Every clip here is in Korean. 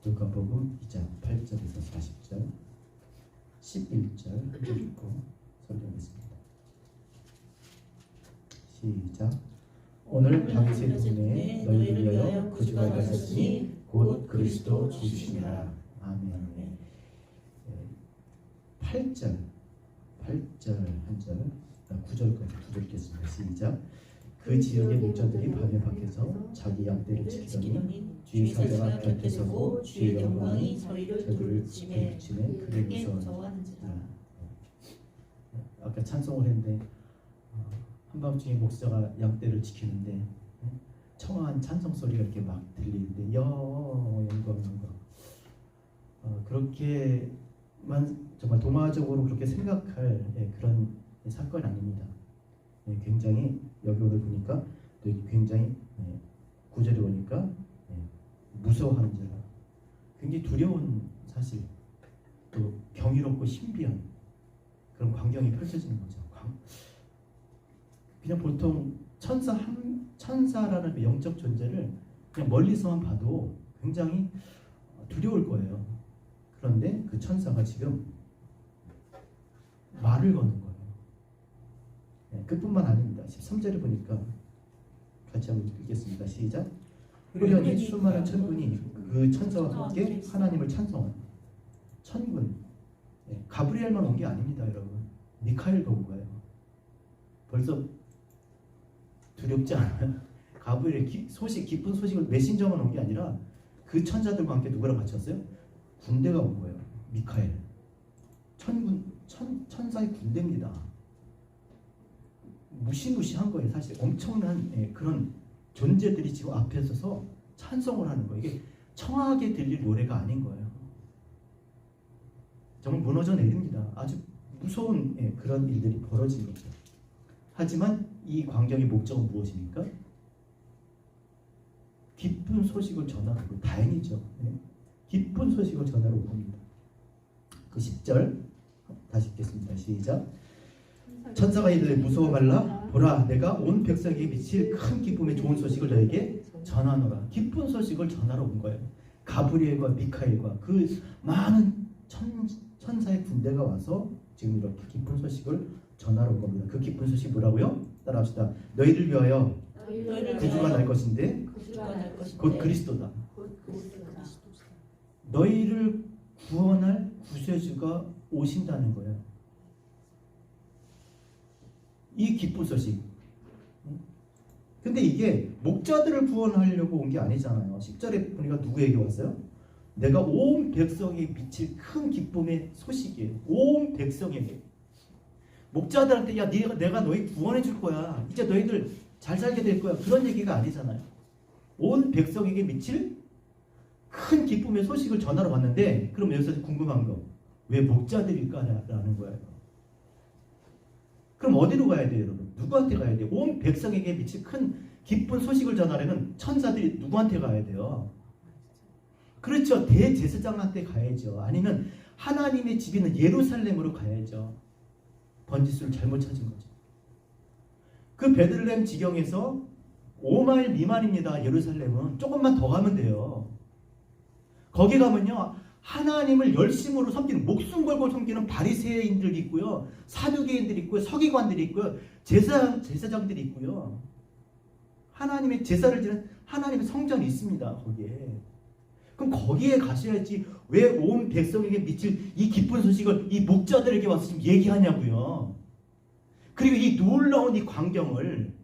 누가복음 2장 8절에서 40절, 11절 읽고 설명했습니다. 시작. 오늘 다윗의 동네에 너희를 위하여 구주가 가셨으니 곧 그리스도 주시니라. 아멘. 8절 한 절, 9절까지 두 절 읽겠습니다. 시작. 그 지역의 목자들이 밤에 밖에서 자기 양떼를 지키더니 주의 사자가 곁에 서고 주의 영광이 저희를 비추매 그를 무서워하는지라. 아까 찬송을 했는데 한밤중에 목자가 양떼를 지키는데 청아한 찬송 소리가 이렇게 막 들리는데 영광 그렇게만 정말 동화적으로 그렇게 생각할 그런 사건이 아닙니다. 굉장히 여기 오늘 보니까 또 굉장히 9절에 보니까 무서워하는 자라, 굉장히 두려운 사실, 또 경이롭고 신비한 그런 광경이 펼쳐지는 거죠. 그냥 보통 천사라는 영적 존재를 그냥 멀리서만 봐도 굉장히 두려울 거예요. 그런데 그 천사가 지금 말을 거는 거예요. 그뿐만 아닙니다. 13절에 보니까 같이 한번 읽겠습니다. 시작. 후련히 수많은 천군이 그 천사와 함께 하나님을 찬송한 천군. 가브리엘만 온 게 아닙니다, 여러분. 미카엘가 온 거예요. 벌써 두렵지 않아요? 가브리엘 기쁜 소식을 메신저만 온 게 아니라 그 천사들과 함께 누구랑 같이 왔어요? 군대가 온 거예요. 미카엘. 천사의 군대입니다. 무시무시한 거예요. 사실 엄청난 그런 존재들이 지금 앞에 서서 찬송을 하는 거예요. 이게 청아하게 들릴 노래가 아닌 거예요. 정말 무너져 내립니다. 아주 무서운 그런 일들이 벌어진 거죠. 하지만 이 광경의 목적은 무엇입니까? 기쁜 소식을 전하고, 다행이죠. 기쁜 소식을 전하러 온 겁니다. 그 10절 다시 읽겠습니다. 시작. 천사가 이르되 무서워 말라. 보라, 내가 온 백성에게 미칠 큰 기쁨의 좋은 소식을 너에게 전하노라. 기쁜 소식을 전하러 온 거예요. 가브리엘과 미카엘과 그 많은 천사의 군대가 와서 지금 이렇게 기쁜 소식을 전하러 온 겁니다. 그 기쁜 소식이 뭐라고요? 따라합시다. 너희를 위하여 구주가 날 것인데 곧 그리스도다. 너희를 구원할 구세주가 오신다는 거예요. 이 기쁜 소식. 근데 이게 목자들을 구원하려고 온 게 아니잖아요. 10절에 보니까 누구에게 왔어요? 내가 온 백성에게 미칠 큰 기쁨의 소식이에요. 온 백성에게. 목자들한테 야 내가 너희 구원해 줄 거야. 이제 너희들 잘 살게 될 거야. 그런 얘기가 아니잖아요. 온 백성에게 미칠 큰 기쁨의 소식을 전하러 왔는데, 그럼 여기서 궁금한 거, 왜 목자들일까라는 거예요. 그럼 어디로 가야 돼요, 여러분? 누구한테 가야 돼요? 온 백성에게 미칠 큰 기쁜 소식을 전하려면 천사들이 누구한테 가야 돼요? 그렇죠. 대제사장한테 가야죠. 아니면 하나님의 집 있는 예루살렘으로 가야죠. 번지수를 잘못 찾은 거죠. 그 베들레헴 지경에서 5마일 미만입니다. 예루살렘은. 조금만 더 가면 돼요. 거기 가면요, 하나님을 열심으로 섬기는, 목숨 걸고 섬기는 바리새인들이 있고요, 사두개인들이 있고요, 서기관들이 있고요, 제사장들이 있고요. 하나님의 제사를 지는 하나님의 성전이 있습니다. 거기에. 그럼 거기에 가셔야지 왜 온 백성에게 미칠 이 기쁜 소식을 이 목자들에게 와서 지금 얘기하냐고요. 그리고 이 놀라운 이 광경을,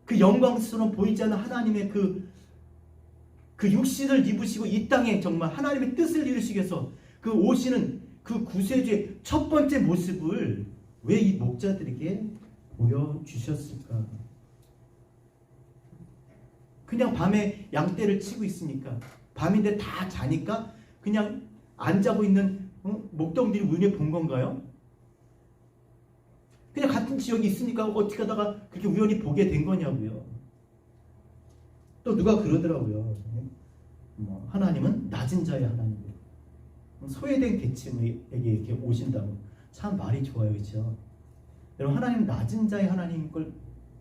그 영광스러운 보이지 않는 하나님의 그 육신을 입으시고 이 땅에 정말 하나님의 뜻을 이루시기 위해서 그 오시는 그 구세주의 첫 번째 모습을 왜 이 목자들에게 보여주셨을까? 그냥 밤에 양떼를 치고 있으니까, 밤인데 다 자니까 그냥 안 자고 있는 목동들이 우연히 본 건가요? 그냥 같은 지역이 있으니까 어떻게 하다가 그렇게 우연히 보게 된 거냐고요. 또 누가 그러더라고요. 하나님은 낮은 자의 하나님이에요. 소외된 계층에게 이렇게 오신다고. 참 말이 좋아요, 그렇죠? 여러분, 하나님 낮은 자의 하나님 걸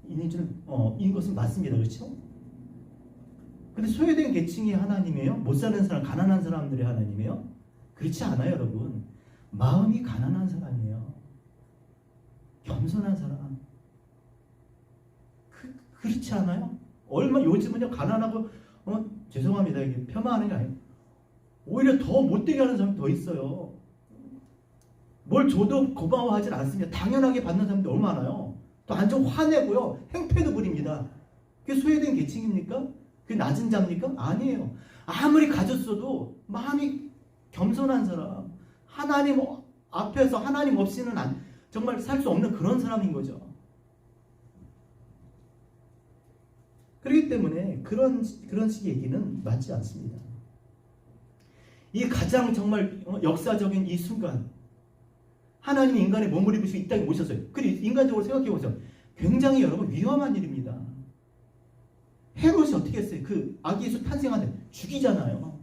있는 것은 맞습니다, 그렇죠? 근데 소외된 계층이 하나님이에요? 못 사는 사람, 가난한 사람들이 하나님이에요? 그렇지 않아요, 여러분. 마음이 가난한 사람이에요. 겸손한 사람. 그렇지 않아요? 요즘은요, 가난하고, 죄송합니다. 이게 폄하하는 게 아니에요. 오히려 더 못되게 하는 사람이 더 있어요. 뭘 줘도 고마워하진 않습니다. 당연하게 받는 사람들이 얼마나 많아요. 또 완전 화내고요. 행패도 부립니다. 그게 소외된 계층입니까? 그게 낮은 자입니까? 아니에요. 아무리 가졌어도 마음이 겸손한 사람, 하나님 앞에서 하나님 없이는 정말 살 수 없는 그런 사람인 거죠. 그렇기 때문에 그런 식의 얘기는 맞지 않습니다. 이 가장 정말 역사적인 이 순간, 하나님이 인간의 몸을 입으시고 이 땅에 오셨어요. 그리고 인간적으로 생각해 보세요. 굉장히 여러분 위험한 일입니다. 헤롯이 어떻게 했어요? 그 아기 예수 탄생하는 죽이잖아요.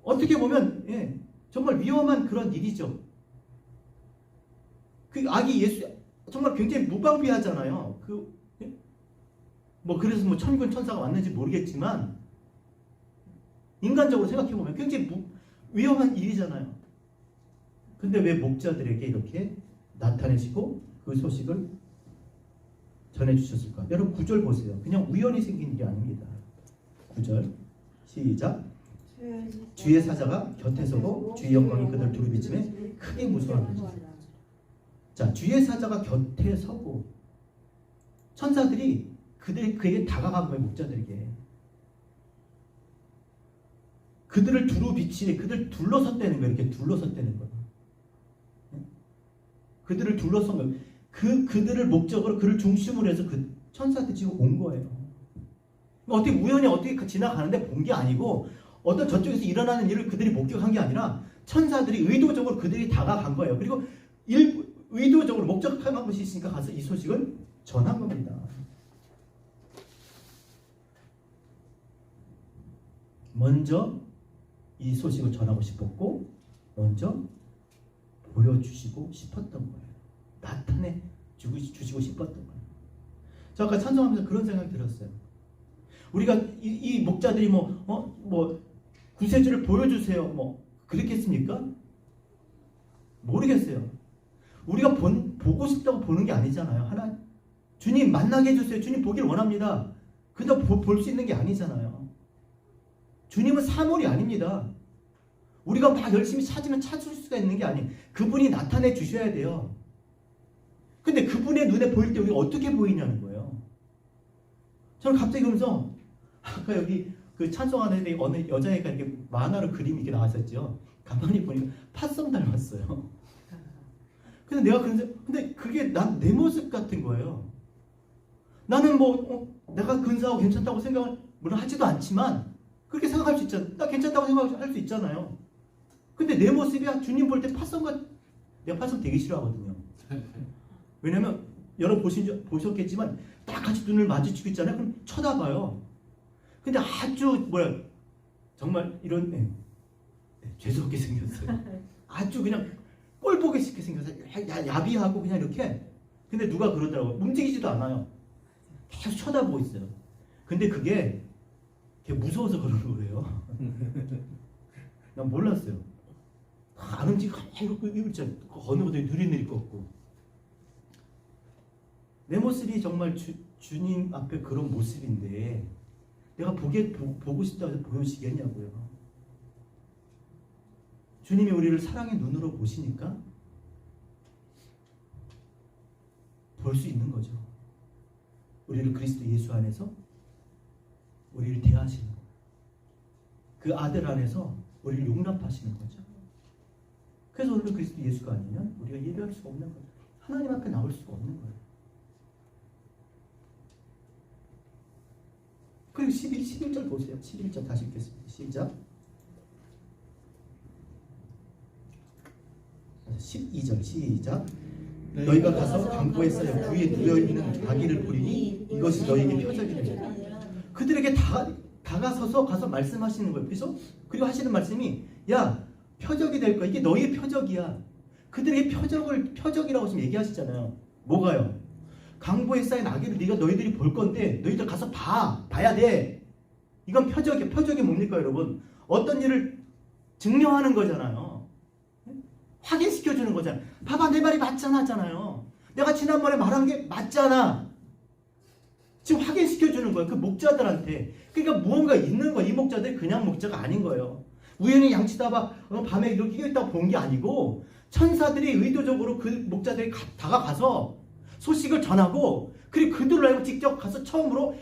어떻게 보면 정말 위험한 그런 일이죠. 그 아기 예수 정말 굉장히 무방비하잖아요. 그래서 천군 천사가 왔는지 모르겠지만 인간적으로 생각해 보면 굉장히 위험한 일이잖아요. 근데 왜 목자들에게 이렇게 나타내시고 그 소식을 전해주셨을까? 여러분 9절 보세요. 그냥 우연히 생긴 일이 아닙니다. 9절 시작. 주의 사자가 곁에 서고 주의 영광이 그들 두루 비치매 크게 무서워합니다. 자, 주의 사자가 곁에 서고 천사들이 그에게 다가간 거예요. 목자들에게. 그들을 두루 비치에 그들 둘러섰다는 거예요. 이렇게 둘러섰다는 거예요. 그들을 둘러선 거예요. 그들을 목적으로 그를 중심으로 해서 그 천사들이 지금 온 거예요. 어떻게 우연히 어떻게 지나가는데 본 게 아니고 어떤 저쪽에서 일어나는 일을 그들이 목격한 게 아니라 천사들이 의도적으로 그들이 다가간 거예요. 그리고 의도적으로 목적한 것이 있으니까 가서 이 소식을 전한 겁니다. 먼저 이 소식을 전하고 싶었고 먼저 보여주시고 싶었던 거예요. 나타내 주시고 싶었던 거예요. 저 아까 찬송하면서 그런 생각이 들었어요. 우리가 이 목자들이 구세주를 보여주세요. 그랬겠습니까? 모르겠어요. 우리가 보고 싶다고 보는 게 아니잖아요. 주님 만나게 해주세요. 주님 보기를 원합니다. 그냥 볼 수 있는 게 아니잖아요. 주님은 사물이 아닙니다. 우리가 막 열심히 찾으면 찾을 수가 있는 게 아니에요. 그분이 나타내 주셔야 돼요. 근데 그분의 눈에 보일 때 우리가 어떻게 보이냐는 거예요. 저는 갑자기 그러면서 아까 여기 그 찬송하는데 어느 여자애가 이렇게 만화로 그림이 이렇게 나왔었죠. 가만히 보니까 팥썸 닮았어요. 근데 내가 근데 그게 내 모습 같은 거예요. 나는 내가 근사하고 괜찮다고 생각을 물론 하지도 않지만 그렇게 생각할 수 있잖아. 나 괜찮다고 생각할 수 있잖아요. 근데 내 모습이 주님 볼 때 내가 팥썸 되게 싫어하거든요. 왜냐면 여러분 보셨겠지만 딱 같이 눈을 마주치고 있잖아요. 그럼 쳐다봐요. 근데 아주 정말 이런 죄송하게 생겼어요. 아주 그냥 꼴 보기 쉽게 생겨서 야비하고 그냥 이렇게. 근데 누가 그러더라고요. 움직이지도 않아요. 계속 쳐다보고 있어요. 근데 그게 무서워서 그러는 거예요. 난 몰랐어요. 안 움직이고 이거 있잖아요. 걷는 것도 느릿느릿 걷고. 내 모습이 정말 주님 앞에 그런 모습인데 내가 보고 싶다고 해서 보여지겠냐고요. 주님이 우리를 사랑의 눈으로 보시니까 볼 수 있는 거죠. 우리를 그리스도 예수 안에서 우리를 대하시는 거. 그 아들 안에서 우리를 용납하시는 거죠. 그래서 우리는 그리스도 예수가 아니면 우리가 예배할 수가 없는 거죠. 하나님 앞에 나올 수가 없는 거예요. 그리고 11절 보세요. 11절 다시 읽겠습니다. 시작. 12절 시작. 너희가 가서 강보에 쌓여 부에 누워있는 아기를 보리니 이것이 너희에게 표적이 되리라. 그들에게 다가서서 가서 말씀하시는 거예요. 그래서 그리고 하시는 말씀이 표적이 될 거야. 이게 너희의 표적이야. 그들에게 표적이라고 지금 얘기하시잖아요. 뭐가요? 강보에 쌓인 악의를 너희들이 볼 건데 너희들 가서 봐야 돼. 이건 표적이 뭡니까 여러분? 어떤 일을 증명하는 거잖아요. 확인시켜주는 거잖아요. 봐봐 내 말이 맞잖아 하잖아요. 내가 지난번에 말한 게 맞잖아. 지금 확인시켜주는 거예요. 그 목자들한테. 그러니까 무언가 있는 거예요. 이 목자들이 그냥 목자가 아닌 거예요. 우연히 양치다가 밤에 이렇게 끼어있다고 본 게 아니고 천사들이 의도적으로 그 목자들이 다가가서 소식을 전하고 그리고 그들을 알고 직접 가서 처음으로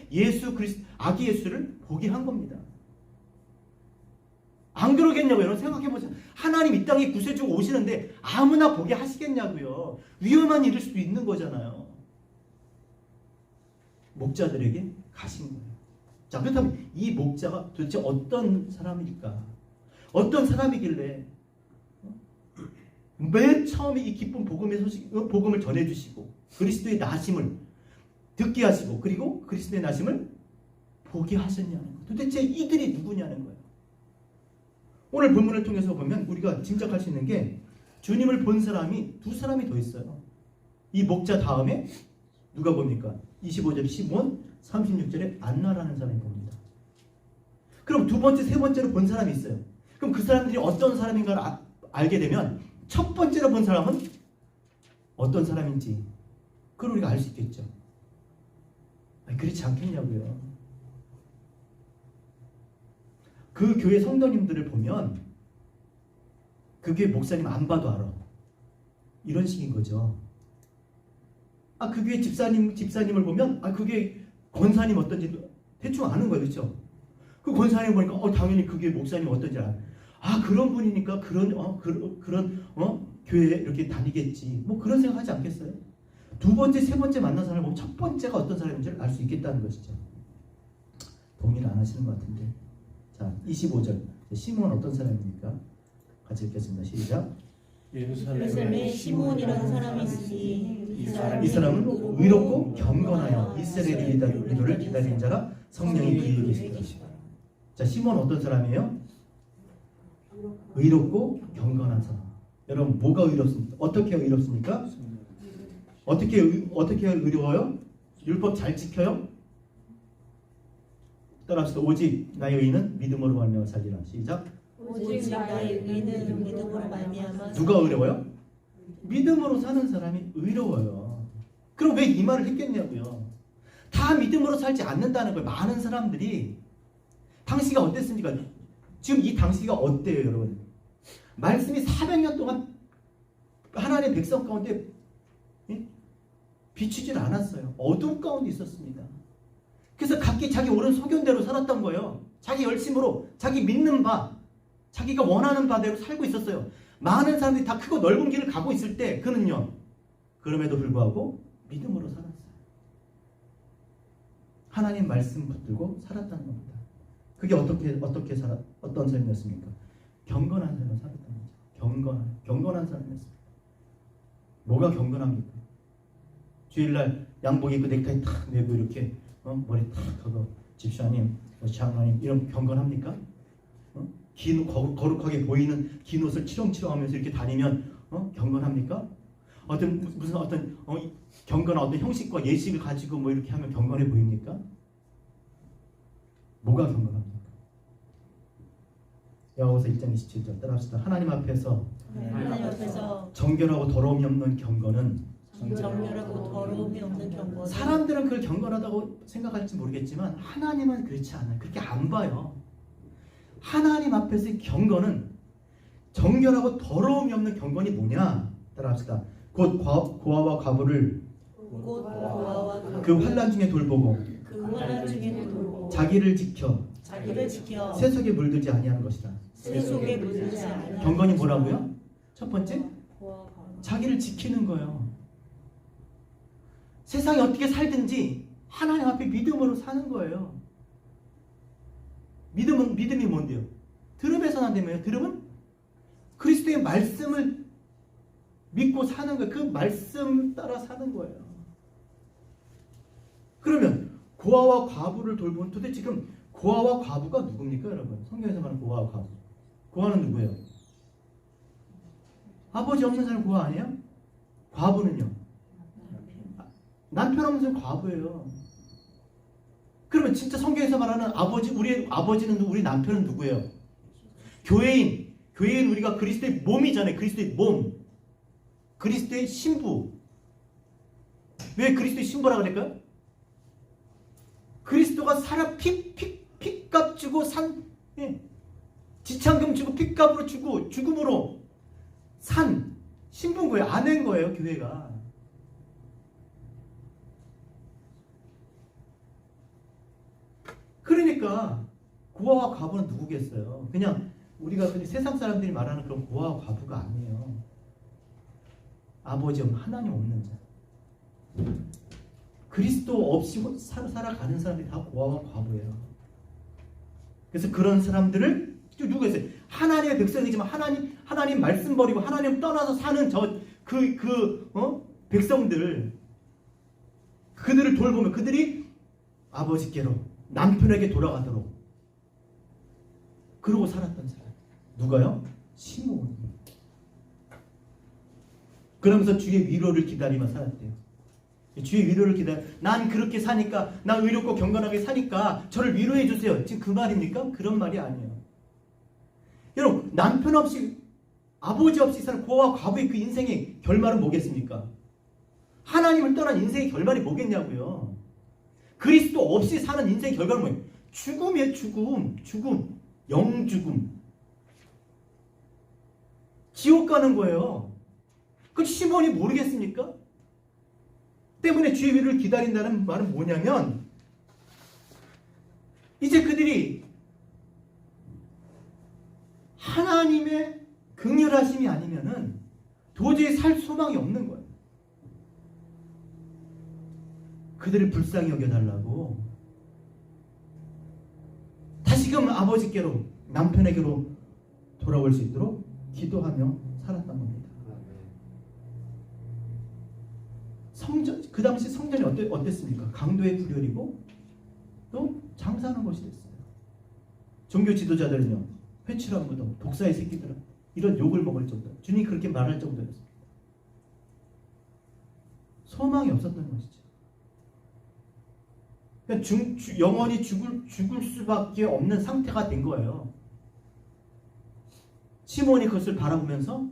아기 예수를 보게 한 겁니다. 안 그러겠냐고요. 여러분 생각해보세요. 하나님 이 땅에 구세주가 오시는데 아무나 보게 하시겠냐고요. 위험한 일일 수도 있는 거잖아요. 목자들에게 가신 거예요. 자, 그렇다면 이 목자가 도대체 어떤 사람일까? 어떤 사람이길래 맨 처음에 이 기쁜 복음을 전해주시고 그리스도의 나심을 듣게 하시고 그리고 그리스도의 나심을 보게 하셨냐는 거예요. 도대체 이들이 누구냐는 거예요. 오늘 본문을 통해서 보면 우리가 짐작할 수 있는 게 주님을 본 사람이 두 사람이 더 있어요. 이 목자 다음에 누가 봅니까? 25절 시몬, 36절에 안나라는 사람이 봅니다. 그럼 두 번째, 세 번째로 본 사람이 있어요. 그럼 그 사람들이 어떤 사람인가를 알게 되면 첫 번째로 본 사람은 어떤 사람인지 그걸 우리가 알 수 있겠죠. 아니, 그렇지 않겠냐고요. 그 교회 성도님들을 보면 그 교회 목사님 안 봐도 알아. 이런 식인 거죠. 그 교회 집사님을 보면 그 교회 권사님 어떤지 대충 아는 거예요. 그렇죠? 그 권사님 보니까 당연히 그 교회 목사님 어떤지 알아. 그런 분이니까 그런 교회에 이렇게 다니겠지. 뭐 그런 생각하지 않겠어요? 두 번째, 세 번째 만난 사람을 보면 첫 번째가 어떤 사람인지를 알 수 있겠다는 것이죠. 동의를 안 하시는 것 같은데. 자, 25절. 시몬은 어떤 사람입니까? 같이 읽겠습니다. 시작. 예루살렘에 시몬이라는 사람이 있으니 이 사람은 의롭고 경건하여 이스라엘의 리더를 기다리는 자라 성령이 그에게 계시더라. 자, 시몬은 어떤 사람이에요? 의롭고 경건한 사람. 여러분 뭐가 의롭습니까? 어떻게 의롭습니까? 어떻게 의로워요? 율법 잘 지켜요? 따라합시다. 오직 나의 의는 믿음으로 말미암아 살리라. 시작. 오직 나의 의는 믿음으로 말미암아 누가 의로워요? 믿음으로 사는 사람이 의로워요. 그럼 왜 이 말을 했겠냐고요. 다 믿음으로 살지 않는다는 거예요. 많은 사람들이. 당시가 어땠습니까? 지금 이 당시가 어때요, 여러분? 말씀이 400년 동안 하나님의 백성 가운데 비추질 않았어요. 어두운 가운데 있었습니다. 그래서 각기 자기 옳은 소견대로 살았던 거예요. 자기 열심으로 자기 믿는 바, 자기가 원하는 바대로 살고 있었어요. 많은 사람들이 다 크고 넓은 길을 가고 있을 때 그는요, 그럼에도 불구하고 믿음으로 살았어요. 하나님 말씀 붙들고 살았다는 겁니다. 그게 어떤 삶이었습니까? 경건한 삶을 살았다는 거죠. 경건한 삶이었습니다. 뭐가 경건합니까? 주일날 양복 입고 넥타이 탁 내고 이렇게 머리 탁 하고 집사님, 장로님 이런 경건합니까? 긴 거룩하게 보이는 긴 옷을 치렁치렁하면서 이렇게 다니면 경건합니까? 무슨 경건한 어떤 형식과 예식을 가지고 뭐 이렇게 하면 경건해 보입니까? 뭐가 경건합니까? 야고보서 1장 27절 따라합시다. 하나님 앞에서 정결하고 더러움이 없는 경건은 사람들은 그걸 경건하다고 생각할지 모르겠지만 하나님은 그렇지 않아요. 그렇게 안 봐요. 하나님 앞에서의 경건은 정결하고 더러움이 없는 경건이 뭐냐? 따라합시다. 곧 고아와 과부를 그 환난 중에 돌보고 자기를 지켜 세속에 물들지 아니하는 것이다. 경건이 뭐라고요? 첫 번째, 자기를 지키는 거예요. 세상에 어떻게 살든지 하나님 앞에 믿음으로 사는 거예요. 믿음이 뭔데요? 들음에서 난다며요. 들음은 그리스도의 말씀을 믿고 사는 거예요. 그 말씀 따라 사는 거예요. 그러면 고아와 과부를 돌보는, 도대체 지금 고아와 과부가 누굽니까, 여러분? 성경에서 말하는 고아와 과부. 고아는 누구예요? 아버지 없는 사람 고아 아니에요? 과부는요? 남편 없는 과부예요. 그러면 진짜 성경에서 말하는 아버지, 우리 아버지는 우리 남편은 누구예요? 교회인 우리가 그리스도의 몸이잖아요. 그리스도의 몸, 그리스도의 신부. 왜 그리스도의 신부라 그럴까요? 그리스도가 살아 피값 주고 지참금 주고 피값으로 주고 죽음으로 산 신부인 거예요. 아내인 거예요. 교회가. 그러니까 고아와 과부는 누구겠어요? 그냥 우리가 그냥 세상 사람들이 말하는 그런 고아와 과부가 아니에요. 아버지 없는 하나님 없는 자. 그리스도 없이 살아가는 사람들이 다 고아와 과부예요. 그래서 그런 사람들을 누구겠어요? 하나님의 백성이지만 하나님 말씀 버리고 하나님 떠나서 사는 백성들, 그들을 돌보면 그들이 아버지께로 남편에게 돌아가도록 그러고 살았던 사람. 누가요? 시므온이. 그러면서 주의 위로를 기다리며 살았대요. 주의 위로를 기다려. 난 그렇게 사니까, 난 의롭고 경건하게 사니까 저를 위로해 주세요. 지금 그 말입니까? 그런 말이 아니에요. 여러분, 남편 없이 아버지 없이 사는 고아와 과부의 그 인생의 결말은 뭐겠습니까? 하나님을 떠난 인생의 결말이 뭐겠냐고요. 그리스도 없이 사는 인생의 결과는 뭐예요? 죽음이에요. 죽음, 영죽음. 지옥 가는 거예요. 그 시몬이 모르겠습니까? 때문에 주의 위로를 기다린다는 말은 뭐냐면, 이제 그들이 하나님의 긍휼하심이 아니면은 도저히 살 소망이 없는 거예요. 그들을 불쌍히 여겨달라고 다시금 아버지께로, 남편에게로 돌아올 수 있도록 기도하며 살았던 겁니다. 그 당시 성전이 어땠습니까? 강도의 구렬이고 또 장사하는 곳이 됐어요. 종교 지도자들은요, 회칠한 무덤, 독사의 새끼들은 이런 욕을 먹을 정도, 주님이 그렇게 말할 정도였습니다. 소망이 없었던 것이죠. 그러니까 영원히 죽을 수밖에 없는 상태가 된 거예요. 시몬이 그것을 바라보면서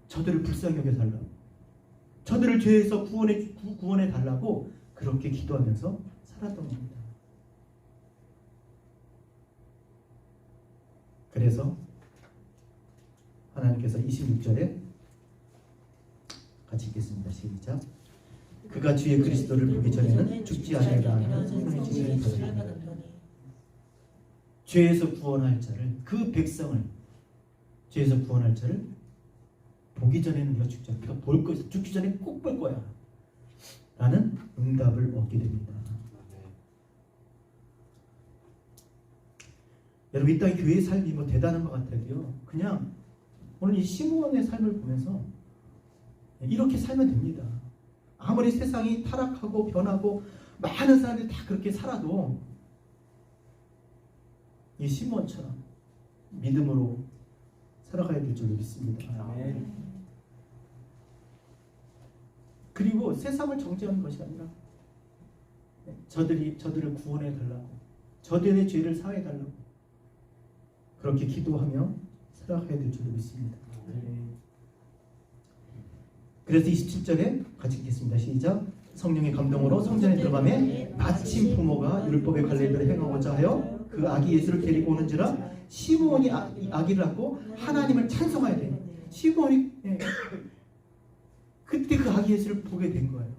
저들을 불쌍히 여겨달라고, 저들을 죄에서 구원해 달라고 그렇게 기도하면서 살았던 겁니다. 그래서 하나님께서 26절에 같이 읽겠습니다. 시작. 그가 주의 그리스도를 보기 전에는 죽지 아니하리라 하는 소문이 진리를 받았다. 죄에서 구원할 자를, 그 백성을 죄에서 구원할 자를 보기 전에는 네가 죽지 않아. 네가 볼 거야. 죽기 전에 꼭 볼 거야. 라는 응답을 얻게 됩니다. 여러분, 이 땅의 교회의 삶이 뭐 대단한 것 같아도요, 그냥 오늘 이 시므온의 삶을 보면서 이렇게 살면 됩니다. 아무리 세상이 타락하고 변하고 많은 사람들이 다 그렇게 살아도 이 시므온처럼 믿음으로 살아가야 될 줄 믿습니다. 아멘. 그리고 세상을 정죄하는 것이 아니라 저들을 구원해 달라고, 저들의 죄를 사해 달라고 그렇게 기도하며 살아가야 될 줄 믿습니다. 그래서 27절에 같이 읽겠습니다. 시작. 성령의 감동으로 성전에 들어가매 아침 부모가 율법의 관례대로 행하고자 하여 그 아기 예수를 데리고 오는지라 시므온이 아기를 낳고 하나님을 찬송해야 돼요. 시므온이 그때 그 아기 예수를 보게 된 거예요.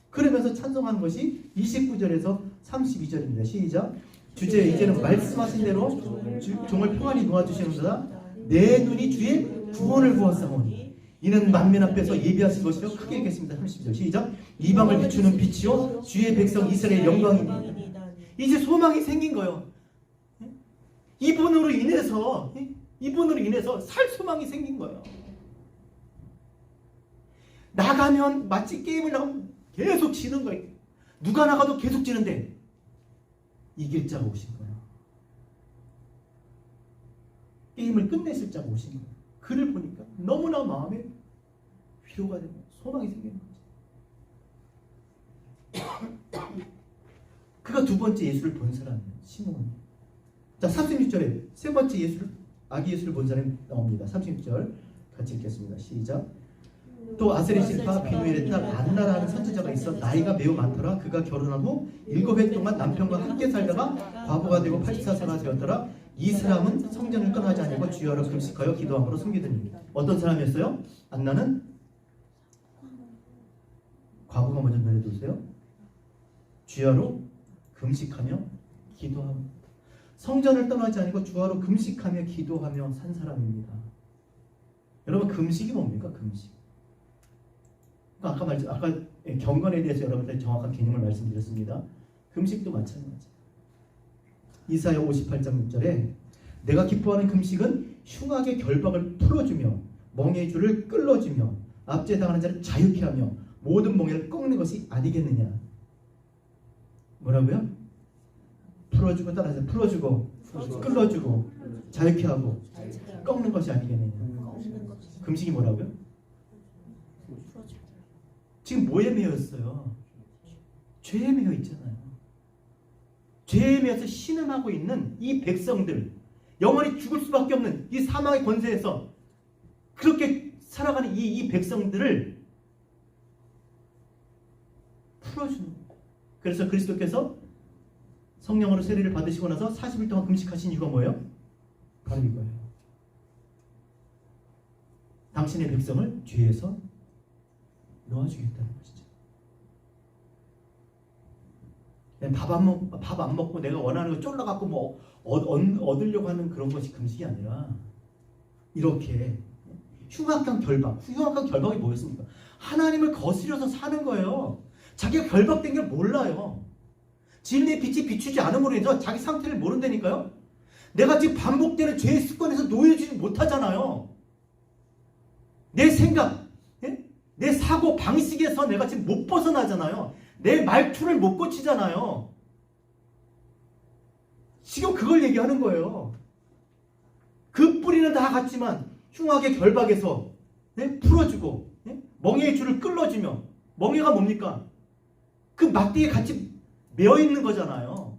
그러면서 찬송하는 것이 29절에서 32절입니다. 시작. 주제, 이제는 말씀하신 대로 종을 평안히 놓아주시는도다. 내 눈이 주의 구원을 보았사오니 이는 만민 앞에서 예비하신 것이요 크게 읽겠습니다. 30절 시작. 이방을 비추는 빛이요 주의 백성 이스라엘의 영광이니. 이제 소망이 생긴 거예요. 이분으로 인해서 살 소망이 생긴 거예요. 나가면 마치 게임을 나가면 계속 지는 거예요. 누가 나가도 계속 지는데 이길 자가 오신 거예요. 게임을 끝내실 자가 오신 거예요. 그를 보니까 너무나 마음에 위로가 되고 소망이 생기는 거죠. 그가 두 번째 예수를 본 사람이에요. 시몬. 자, 36절에 세 번째 예수를, 아기 예수를 본 사람이 나옵니다. 36절 같이 읽겠습니다. 시작. 또 아세리 실파 비누엘의 딸 안나라는 선지자가 있어 나이가 매우 많더라. 그가 결혼한 후 7해 동안 남편과 함께 살다가 과부가 되고 84세가 되었더라. 이 사람은 성전을 떠나지 아니고 주여로 금식하여 기도함으로 숨기더니. 어떤 사람이었어요? 안나는 과부가 먼저 노래해주세요. 주여로 금식하며 기도하며, 성전을 떠나지 아니고 주여로 금식하며 기도하며 산 사람입니다. 여러분, 금식이 뭡니까? 금식. 아까 경건에 대해서 여러분들 정확한 개념을 말씀드렸습니다. 금식도 마찬가지예요. 이사야 58장 6절에 내가 기뻐하는 금식은 흉악의 결박을 풀어주며 멍에의 줄을 끌어주며 압제당하는 자를 자유케 하며 모든 멍에를 꺾는 것이 아니겠느냐. 뭐라고요? 풀어주고, 따라서 풀어주고 끌어주고 자유케 하고 꺾는 것이 아니겠느냐. 금식이 뭐라고요? 지금 뭐에 매였어요? 죄에 매여 있잖아요. 죄에 매여서 신음하고 있는 이 백성들, 영원히 죽을 수밖에 없는 이 사망의 권세에서 그렇게 살아가는 이 백성들을 풀어주는 거예요. 그래서 그리스도께서 성령으로 세례를 받으시고 나서 40일 동안 금식하신 이유가 뭐예요? 바로 이거예요. 당신의 백성을 죄에서 놓아주겠다는 것이죠. 밥 안 먹고 내가 원하는 거 쫄라갖고 뭐 얻으려고 하는 그런 것이 금식이 아니라 이렇게 흉악한 결박. 흉악한 결박이 뭐였습니까? 하나님을 거스려서 사는 거예요. 자기가 결박된 걸 몰라요. 진리의 빛이 비추지 않음으로 인해서 자기 상태를 모른다니까요. 내가 지금 반복되는 죄의 습관에서 놓여지지 못하잖아요. 내 생각, 내 사고 방식에서 내가 지금 못 벗어나잖아요. 내 말투를 못 고치잖아요. 지금 그걸 얘기하는 거예요. 그 뿌리는 다 같지만 흉악의 결박에서 풀어주고 멍에의 줄을 끌어주며, 멍에가 뭡니까? 그 막대기에 같이 매어있는 거잖아요.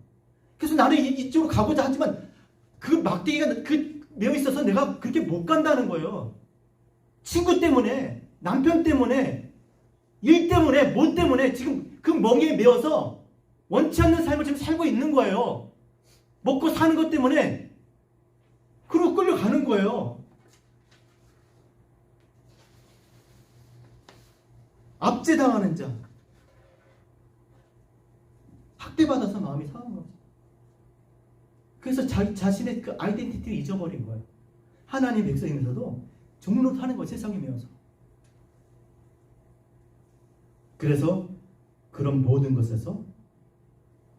그래서 나는 이쪽으로 가고자 하지만 그 막대기가 매어있어서 내가 그렇게 못 간다는 거예요. 친구 때문에, 남편 때문에, 일 때문에, 뭐 때문에 지금 그 멍에에 매어서 원치 않는 삶을 지금 살고 있는 거예요. 먹고 사는 것 때문에 그러고 끌려가는 거예요. 압제당하는 자, 학대받아서 마음이 상한 거죠. 그래서 자신의 그 아이덴티티를 잊어버린 거예요. 하나님 백성이면서도 종로 타는 거예요. 세상에 매어서. 그래서 그런 모든 것에서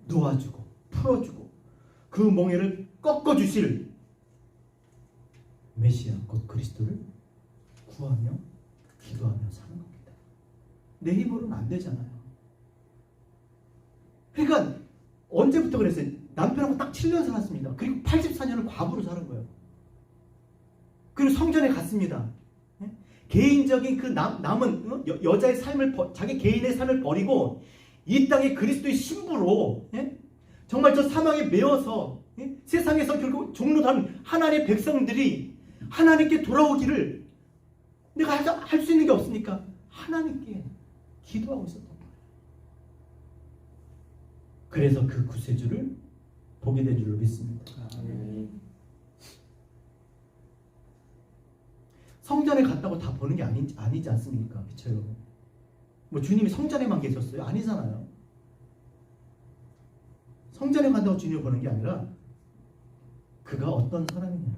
놓아주고 풀어주고 그 멍에를 꺾어주실 메시아 곧 그리스도를 구하며 기도하며 사는 겁니다. 내 힘으로는 안 되잖아요. 그러니까 언제부터 그랬어요? 남편하고 딱 7년 살았습니다. 그리고 84년을 과부로 사는 거예요. 그리고 성전에 갔습니다. 개인적인 그 남은 여자의 삶을, 자기 개인의 삶을 버리고 이 땅에 그리스도의 신부로 정말 저 사망에 매어서 세상에서 결국 종로된 하나님의 백성들이 하나님께 돌아오기를 내가 할 수 있는 게 없으니까 하나님께 기도하고 있었던 거예요. 그래서 그 구세주를 보게 된 줄로 믿습니다. 성전에 갔다고 다 보는 게 아니지 않습니까? 그렇죠, 여러분? 뭐 주님이 성전에만 계셨어요? 아니잖아요. 성전에 간다고 주님을 보는 게 아니라 그가 어떤 사람이냐,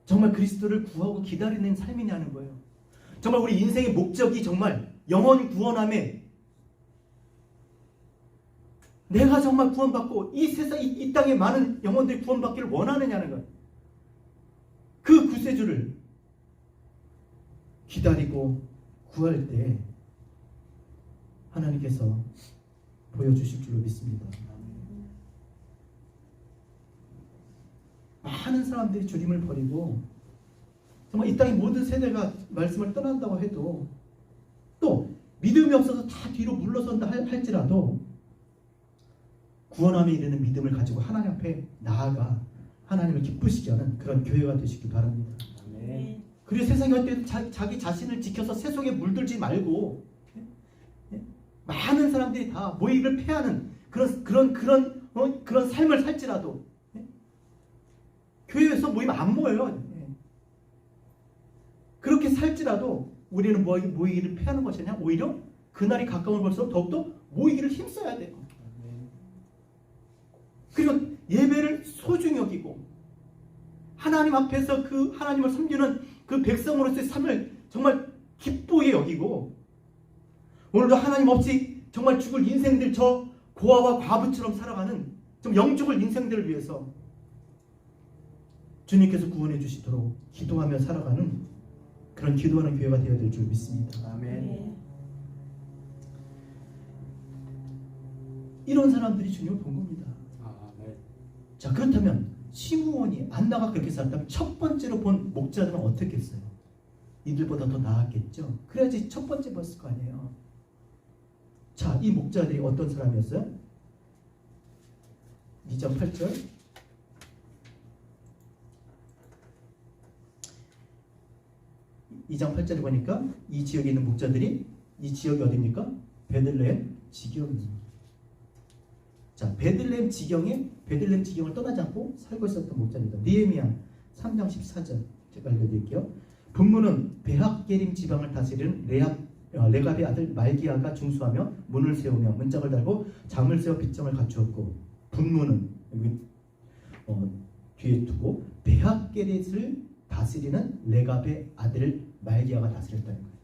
정말 그리스도를 구하고 기다리는 삶이냐는 거예요. 정말 우리 인생의 목적이 정말 영혼 구원함에 내가 정말 구원받고 이 세상 이 땅에 많은 영혼들이 구원받기를 원하느냐는 거예요. 그 구세주를 기다리고 구할 때 하나님께서 보여주실 줄로 믿습니다. 많은 사람들이 주님을 버리고 정말 이 땅의 모든 세대가 말씀을 떠난다고 해도 또 믿음이 없어서 다 뒤로 물러선다 할지라도 구원함에 이르는 믿음을 가지고 하나님 앞에 나아가 하나님을 기쁘시게 하는 그런 교회가 되시길 바랍니다. 네. 그리고 세상에 할 때도 자기 자신을 지켜서 세속에 물들지 말고 많은 사람들이 다 모이를 패하는 그런 삶을 살지라도 교회에서 모이면 안 모여요. 그렇게 살지라도 우리는 모이기를 패하는 것이 아니라 오히려 그날이 가까운 것으로 더욱더 모이기를 힘써야 돼요. 그리고 예배를 소중히 여기고 하나님 앞에서 그 하나님을 섬기는 그 백성으로서의 삶을 정말 기쁘게 여기고 오늘도 하나님 없이 정말 죽을 인생들 저 고아와 과부처럼 살아가는 좀 영적을 인생들을 위해서 주님께서 구원해 주시도록 기도하며 살아가는 그런 기도하는 교회가 되어야 될 줄 믿습니다. 아멘. 이런 사람들이 주님을 본 겁니다. 자, 그렇다면 시므온이 안나가 그렇게 살았다면 첫 번째로 본 목자들은 어떻게 했어요? 이들보다 더 나았겠죠. 그래야지 첫 번째 봤을 거 아니에요. 자, 이 목자들이 어떤 사람이었어요? 2장 8절. 2장 8절에 보니까 이 지역에 있는 목자들이 이 지역이 어디입니까? 베들레헴 지경입니다. 자, 베들레헴 지경을 떠나지 않고 살고 있었던 목자입니다. 느헤미야 3장 14절 제가 읽어드릴게요. 분문은 베핫게림 지방을 다스리는 레갑의 아들 말기야가 중수하며 문을 세우며 문짝을 달고 잠을 세워 빗장을 갖추었고 분문은 여기 뒤에 두고 베핫게렛을 다스리는 레갑의 아들 말기야가 다스렸다는 거예요.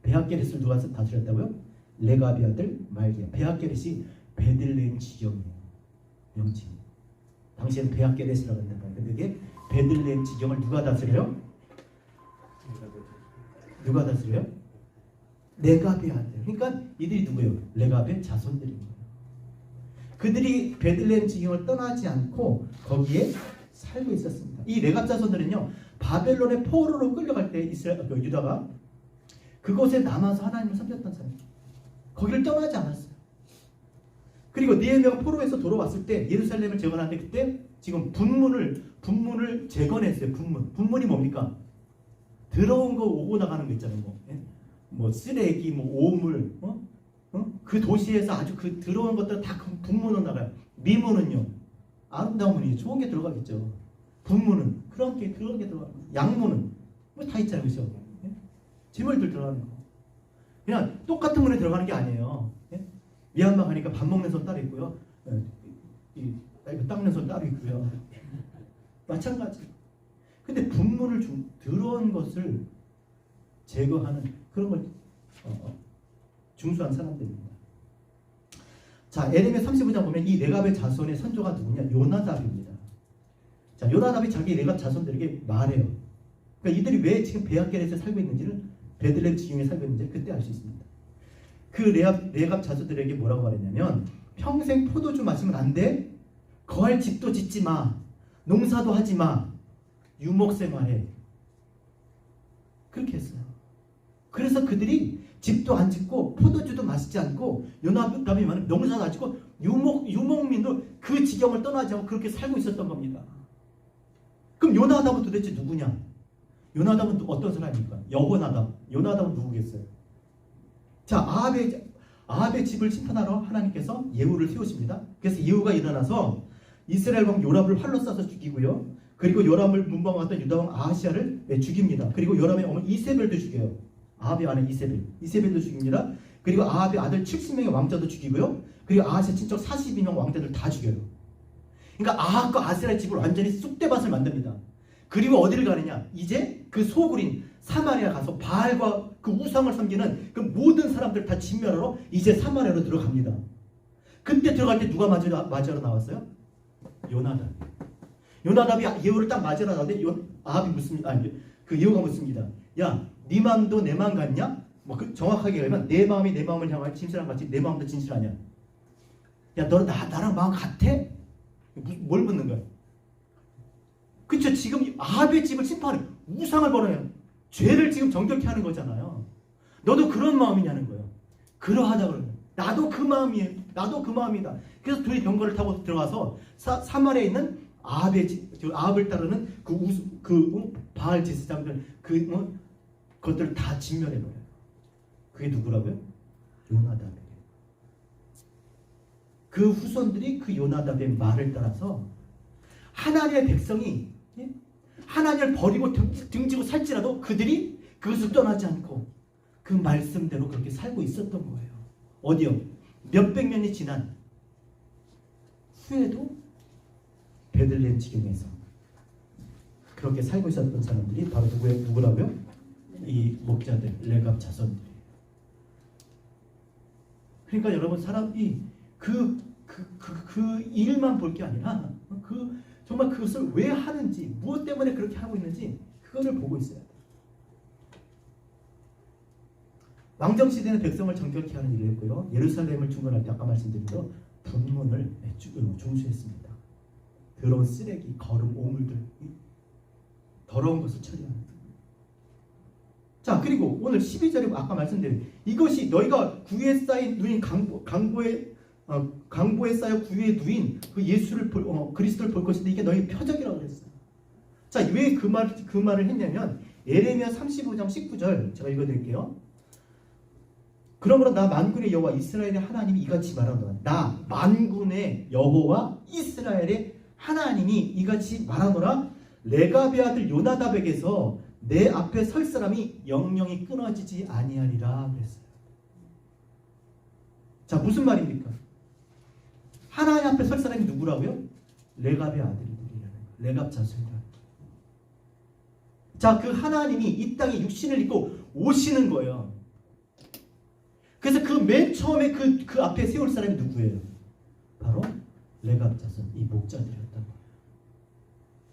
베핫게렛을 누가 다스렸다고요? 레갑의 아들 말기야. 베핫게렛이 베들레헴 지경이에요. 명칭. 당시에는 베핫게렛이라고 했는데 근데 그게 베들레헴 지경을 누가 다스려요? 누가 다스려요? 레갑의 아들. 그러니까 이들이 누구예요? 레갑의 자손들인 거예요. 그들이 베들레헴 지경을 떠나지 않고 거기에 살고 있었습니다. 이 레갑 자손들은요, 바벨론의 포로로 끌려갈 때 유다가 그곳에 남아서 하나님을 섬겼던 사람이에요. 거기를 떠나지 않았어요. 그리고 느헤미야가 포로에서 돌아왔을 때 예루살렘을 재건하는데 그때 지금 분문을 재건했어요. 분문이 뭡니까? 더러운 거 오고 나가는 거 있잖아요. 뭐 쓰레기, 뭐 오물, 그 도시에서 아주 그 더러운 것들 다 분문으로 나가요. 미문은요, 아름다운 문이 좋은 게 들어가겠죠. 분문은 그런 게 들어가는 거. 양문은 뭐 다 있잖아요, 그렇죠? 재물들 들어가는 거. 그냥 똑같은 문에 들어가는 게 아니에요. 미얀마 가니까 밥 먹는 손 따로 있고요. 이거 닦는 손 따로 있고요. 마찬가지. 근데 분문을 더러운 것을 제거하는 그런 걸 중수한 사람들입니다. 자, 에레미야 35장 보면 이 레갑의 자손의 선조가 누구냐? 요나답입니다. 자, 요나답이 자기 레갑 자손들에게 말해요. 그러니까 이들이 왜 지금 베핫게렛에 살고 있는지를 베들레헴 지경에 살고 있는지 그때 알 수 있습니다. 그 레갑 자손들에게 뭐라고 말했냐면 평생 포도주 마시면 안 돼. 거할 집도 짓지 마. 농사도 하지 마. 유목생활해. 그렇게 했어요. 그래서 그들이 집도 안 짓고 포도주도 마시지 않고 요나답이 말하면 농사도 안 짓고 유목민으로 그 지경을 떠나지 않고 그렇게 살고 있었던 겁니다. 그럼 요나답은 도대체 누구냐? 요나답은 어떤 사람입니까? 여호나답. 요나답은 누구겠어요? 자, 아합의 집을 심판하러 하나님께서 예후를 세우십니다. 그래서 예후가 일어나서 이스라엘 왕 요람을 활로 쏴서 죽이고요. 그리고 요람을 문방하던 유다 왕 아하시아를 죽입니다. 그리고 요람의 어머니 이세벨도 죽여요. 아합의 아내 이세벨도 죽입니다. 그리고 아합의 아들 70명의 왕자도 죽이고요. 그리고 아하시아 친척 42명 왕자들 다 죽여요. 그러니까 아합과 아세라의 집을 완전히 쑥대밭을 만듭니다. 그리고 어디를 가느냐? 이제 그 소굴인 사마리아 가서 바알과 그 우상을 섬기는 그 모든 사람들 다 진멸하러 이제 사마리아로 들어갑니다. 그때 들어갈 때 누가 맞으러 나왔어요? 요나답이 예후를 딱 맞으러 나왔는데 아합이 묻습니다. 그 예후가 묻습니다. 야, 네 마음도 내 마음 같냐? 정확하게 얘기하면 내 마음이 내 마음을 향할 진실한 것 같이 내 마음도 진실하냐? 야, 너 나랑 마음 같아? 뭘 묻는 거야? 그쵸? 지금 아합의 집을 심판해. 우상을 벌어요. 죄를 지금 정결케 하는 거잖아요. 너도 그런 마음이냐는 거예요. 그러하다 그러면 나도 그 마음이에요. 나도 그 마음이다. 그래서 둘이 병거를 타고 들어가서 사마리아에 있는 아합을 따르는 바알 제사장들 그것들을 다 진멸해 버려요. 그게 누구라고요? 요나답이에요. 그 후손들이 그 요나답의 말을 따라서 하나님의 백성이 하나님을 버리고 등지고 살지라도 그들이 그것을 떠나지 않고 그 말씀대로 그렇게 살고 있었던 거예요. 어디요? 몇백 년이 지난 후에도 베들레헴 지경에서 그렇게 살고 있었던 사람들이 바로 누구라고요? 이 목자들, 레갑 자손들이. 그러니까 여러분 사람이 그 일만 볼 게 아니라 정말 그것을 왜 하는지, 무엇 때문에 그렇게 하고 있는지 그거를 보고 있어야 돼요. 왕정 시대는 백성을 정결케 하는 일을 했고요. 예루살렘을 중건할 때 아까 말씀드린 대로 분문을 중수했습니다. 더러운 쓰레기, 거름, 오물들, 더러운 것을 처리하는. 자, 그리고 오늘 12절에 아까 말씀드린 이것이 너희가 구유에 쌓인 누인 강보에 쌓여 구유에 누인 그 예수를 그리스도를 볼 것인데 이게 너희 표적이라고 그랬어요. 자, 왜 그 말을 했냐면 예레미야 35장 19절 제가 읽어드릴게요. 그러므로 나 만군의 여호와 이스라엘의 하나님이 이같이 말하노라. 나 만군의 여호와 이스라엘의 하나님이 이같이 말하노라. 레갑의 아들 요나답에게서 내 앞에 설 사람이 영영이 끊어지지 아니하리라 그랬어요. 자, 무슨 말입니까? 하나님 앞에 설 사람이 누구라고요? 레갑의 아들들이라는 거예요. 레갑 자손이라는 거예요. 자, 그 하나님이 이 땅에 육신을 입고 오시는 거예요. 그래서 그 맨 처음에 그 앞에 세울 사람이 누구예요? 바로 레갑 자손, 이 목자들이었단 말이에요.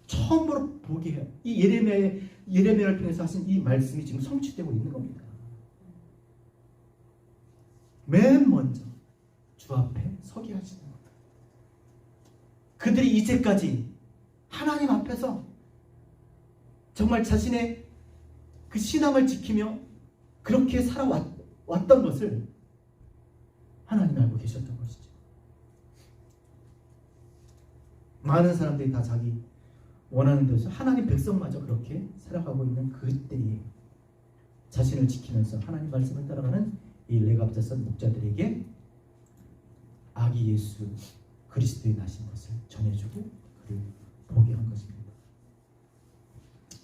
처음으로 보게 해요. 이 예레미야를 통해서 하신 이 말씀이 지금 성취되고 있는 겁니다. 맨 먼저 주 앞에 서게 하시는 겁니다. 그들이 이제까지 하나님 앞에서 정말 자신의 그 신앙을 지키며 그렇게 살아왔던 것을 하나님이 알고 계셨던 것이죠. 많은 사람들이 다 자기 원하는 대로 하나님 백성마저 그렇게 살아가고 있는 그때에 자신을 지키면서 하나님 말씀을 따라가는 이 레갑 자손 목자들에게 아기 예수 그리스도의 나신 것을 전해주고 그를 보게 한 것입니다.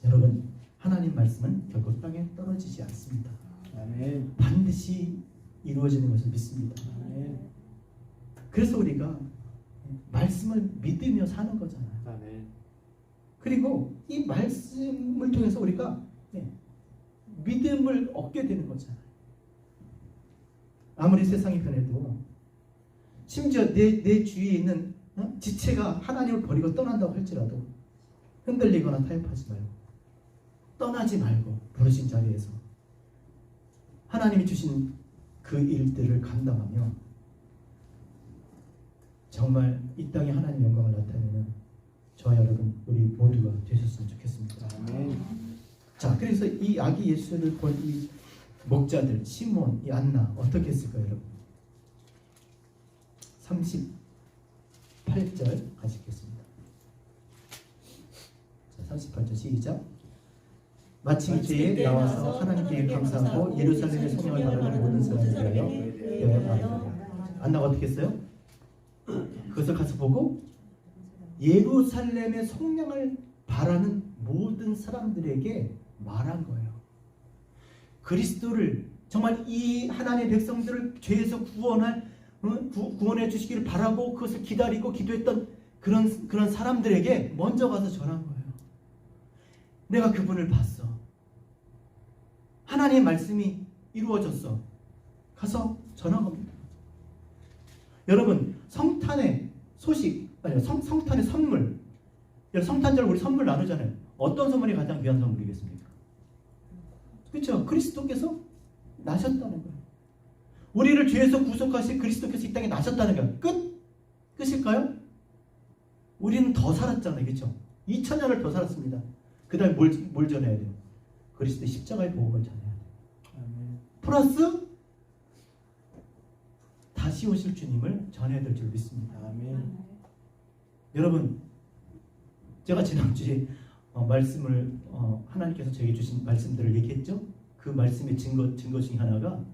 여러분, 하나님 말씀은 결코 땅에 떨어지지 않습니다. 아멘. 반드시 이루어지는 것을 믿습니다. 아멘. 그래서 우리가 말씀을 믿으며 사는 거잖아요. 아멘. 그리고 이 말씀을 통해서 우리가 믿음을 얻게 되는 거잖아요. 아무리 세상이 변해도 심지어 내 주위에 있는 지체가 하나님을 버리고 떠난다고 할지라도 흔들리거나 타협하지 말고 떠나지 말고 부르신 자리에서 하나님이 주신 그 일들을 감당하며 정말 이 땅에 하나님의 영광을 나타내는 저와 여러분 우리 모두가 되셨으면 좋겠습니다. 아멘. 자, 그래서 이 아기 예수를 본 이 목자들 시몬, 이 안나 어떻게 했을까요, 여러분? 38절 가시겠습니다. 자, 38절 시작. 마침 때에 나와서 하나님께 감사하고 예루살렘의 성령을 바라는 모든 사람을 위하여 바라더라. 안나가 어떻게 했어요? 그것을 가서 보고 예루살렘의 성령을 바라는 모든 사람들에게 말한 거예요. 그리스도를 정말 이 하나님의 백성들을 죄에서 구원해 주시기를 바라고 그것을 기다리고 기도했던 그런 사람들에게 먼저 가서 전한 거예요. 내가 그분을 봤어. 하나님의 말씀이 이루어졌어. 가서 전한 겁니다. 여러분, 성탄의 소식, 아니 성탄의 선물. 성탄절 우리 선물 나누잖아요. 어떤 선물이 가장 귀한 선물이겠습니까? 그렇죠? 그리스도께서 나셨다는 거예요. 우리를 죄에서 구속하신 그리스도께서 이 땅에 나셨다는 거예요. 끝일까요? 우리는 더 살았잖아요. 그렇죠? 2000년을 더 살았습니다. 그 다음에 뭘 전해야 돼요? 그리스도의 십자가의 복음을 전해야 돼요. 아멘. 플러스 다시 오실 주님을 전해야 될 줄 믿습니다. 아멘. 여러분, 제가 지난주에 말씀을 하나님께서 저에게 주신 말씀들을 얘기했죠. 그 말씀의 증거 중에 하나가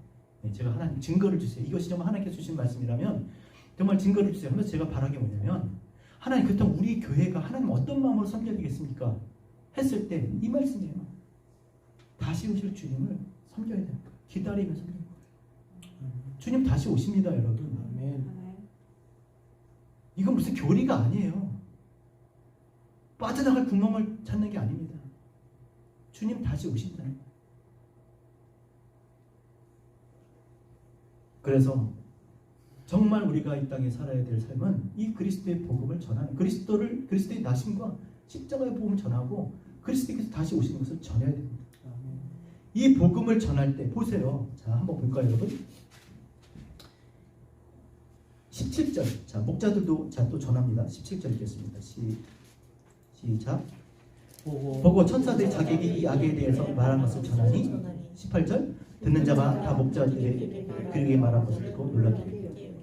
제가 하나님 증거를 주세요. 이것이 정말 하나님께서 주신 말씀이라면 정말 증거를 주세요 하면서 제가 바라는 게 뭐냐면, 하나님 그렇다면 우리 교회가 하나님 어떤 마음으로 섬겨야 되겠습니까? 했을 때 이 말씀이에요. 다시 오실 주님을 섬겨야 됩니다. 기다리며 섬겨야 됩니다. 주님 다시 오십니다, 여러분. 아멘. 이건 무슨 교리가 아니에요. 빠져나갈 구멍을 찾는 게 아닙니다. 주님 다시 오신다는 거예요. 그래서 정말 우리가 이 땅에 살아야 될 삶은 이 그리스도의 복음을 전하는, 그리스도의 나심과 십자가의 복음을 전하고 그리스도께서 다시 오시는 것을 전해야 됩니다. 아멘. 이 복음을 전할 때 보세요. 자, 한번 볼까요, 여러분? 17절. 자, 목자들도 또 전합니다. 17절 읽겠습니다. 시작. 보고 천사들이 자기에게 이 악에 대해서 말한 것을 전하니 18절. 듣는 자가 다 목자들에게 그에게 말한 것을 듣고 놀랍게.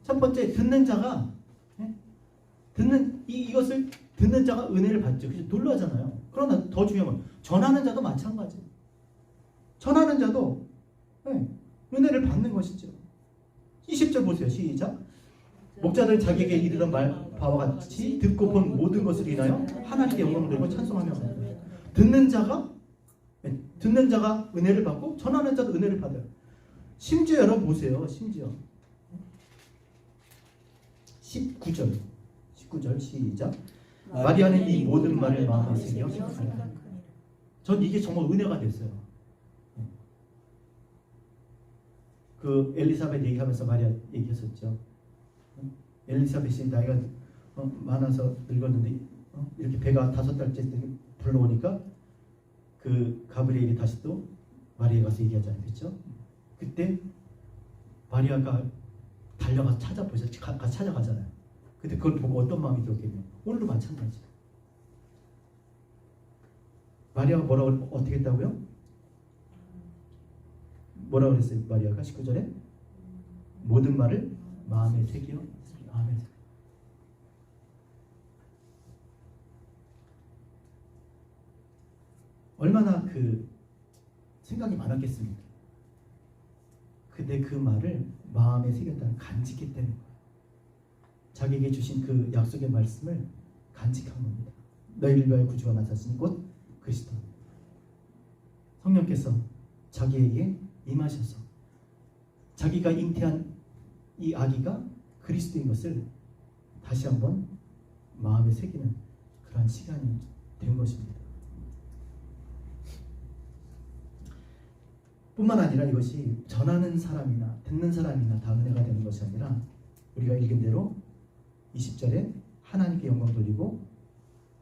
첫 번째, 듣는 자가 이것을 듣는 자가 은혜를 받죠. 그래서 놀라잖아요. 그러나 더 중요한 건 전하는 자도 마찬가지예요. 전하는 자도 은혜를 받는 것이죠. 20절 보세요. 시작. 목자들 자기에게 이르던 바와 같이 듣고 본 모든 것을 인하여 하나님께 영광을 돌리고 찬송하며 듣는 자가 은혜를 받고 전하는 자도 은혜를 받아요. 심지어 여러분 보세요. 심지어 19절 시작. 마리아는 이 모든 말을 마음에 새겨 생각하니라. 전 이게 정말 은혜가 됐어요. 그 엘리사벳 얘기하면서 마리아 얘기했었죠. 엘리사벳이 나이가 많아서 늙었는데 이렇게 배가 5달째 불러오니까 그 가브리엘이 다시 또 마리아에 가서 얘기하잖아요. 그렇죠? 그때 마리아가 달려가서 같이 찾아가잖아요. 근데 그걸 보고 어떤 마음이 들었겠냐. 오늘도 마찬가지예요. 마리아가 어떻게 했다고요? 뭐라고 그랬어요? 마리아가 19절에 모든 말을 마음에 새겨. 마음에 새겨. 얼마나 그 생각이 많았겠습니까? 근데 그 말을 마음에 새겼다는, 간직했다는 거예요. 자기에게 주신 그 약속의 말씀을 간직한 겁니다. 너희를 위하여 구주가 나셨으니 곧 그리스도. 성령께서 자기에게 임하셔서 자기가 잉태한 이 아기가 그리스도인 것을 다시 한번 마음에 새기는 그러한 시간이 된 것입니다. 뿐만 아니라 이것이 전하는 사람이나 듣는 사람이나 다 은혜가 되는 것이 아니라 우리가 읽은 대로 20절에 하나님께 영광 돌리고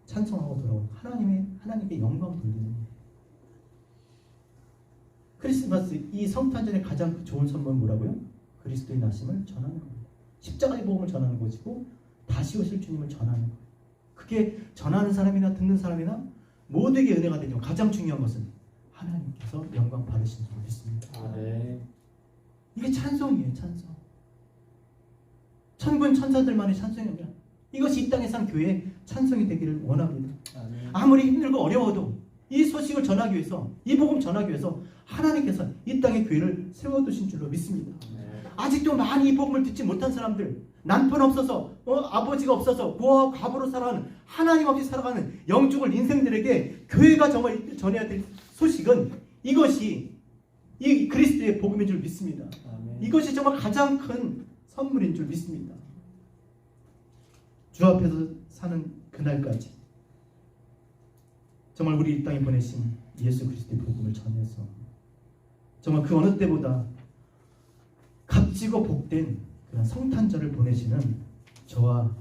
찬송하고 돌아온 하나님께 영광 돌리는 거예요. 크리스마스 이 성탄절의 가장 좋은 선물은 뭐라고요? 그리스도의 나심을 전하는 겁니다. 십자가의 복음을 전하는 것이고 다시 오실 주님을 전하는 거예요. 그게 전하는 사람이나 듣는 사람이나 모두에게 은혜가 되지만 가장 중요한 것은 하나님께서 영광 받으시는 줄 믿습니다. 아, 네. 이게 찬송이에요. 찬송. 천군 천사들만의 찬송이 아니라 이것이 이 땅에 산 교회의 찬송이 되기를 원합니다. 아, 네. 아무리 힘들고 어려워도 이 소식을 전하기 위해서, 이 복음 전하기 위해서 하나님께서 이 땅에 교회를 세워두신 줄로 믿습니다. 네. 아직도 많이 이 복음을 듣지 못한 사람들, 남편 없어서 아버지가 없어서 고아와 과부로 살아가는, 하나님 없이 살아가는 영죽을 인생들에게 교회가 정말 전해야 될 소식은 이것이 이 그리스도의 복음인 줄 믿습니다. 아멘. 이것이 정말 가장 큰 선물인 줄 믿습니다. 주 앞에서 사는 그날까지 정말 우리 이 땅에 보내신 예수 그리스도의 복음을 전해서 정말 그 어느 때보다 값지고 복된 그런 성탄절을 보내시는 저와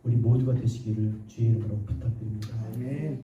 우리 모두가 되시기를 주의 이름으로 부탁드립니다. 아멘.